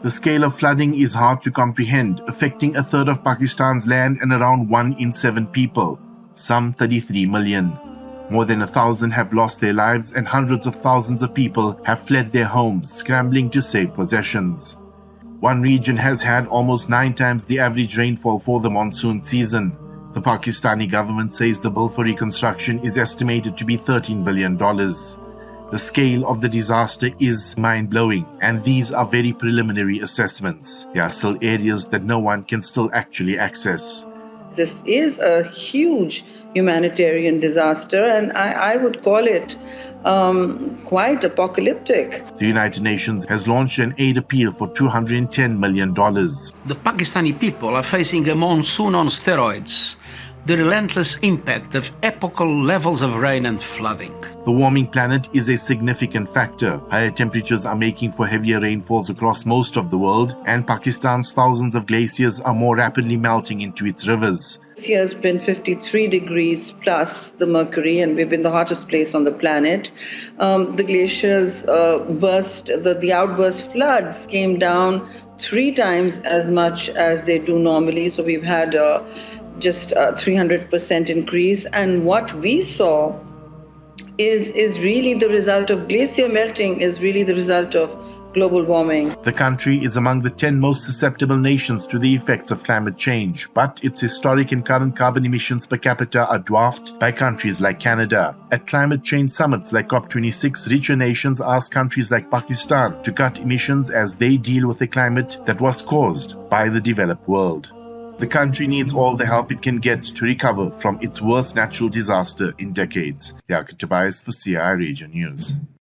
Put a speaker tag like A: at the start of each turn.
A: The scale of flooding is hard to comprehend, affecting a third of Pakistan's land and around 1 in 7 people, some 33 million. More than 1,000 have lost their lives and hundreds of thousands of people have fled their homes, scrambling to save possessions. One region has had almost 9 times the average rainfall for the monsoon season. The Pakistani government says the bill for reconstruction is estimated to be $13 billion. The scale of the disaster is mind-blowing, and these are very preliminary assessments. There are still areas that no one can still actually access.
B: This is a huge humanitarian disaster, and I would call it quite apocalyptic.
A: The United Nations has launched an aid appeal for $210 million.
C: The Pakistani people are facing a monsoon on steroids, the relentless impact of epochal levels of rain and flooding.
A: The warming planet is a significant factor. Higher temperatures are making for heavier rainfalls across most of the world, and Pakistan's thousands of glaciers are more rapidly melting into its rivers.
B: This year has been 53 degrees plus the mercury, and we've been the hottest place on the planet. The glaciers burst, the outburst floods came down 3 times as much as they do normally. So we've had just a 300% increase. And what we saw is really the result of glacier melting, is really the result of global warming.
A: The country is among the 10 most susceptible nations to the effects of climate change, but its historic and current carbon emissions per capita are dwarfed by countries like Canada. At climate change summits like COP26, richer nations ask countries like Pakistan to cut emissions as they deal with a climate that was caused by the developed world. The country needs all the help it can get to recover from its worst natural disaster in decades. Yakut Tobias for CI Radio News.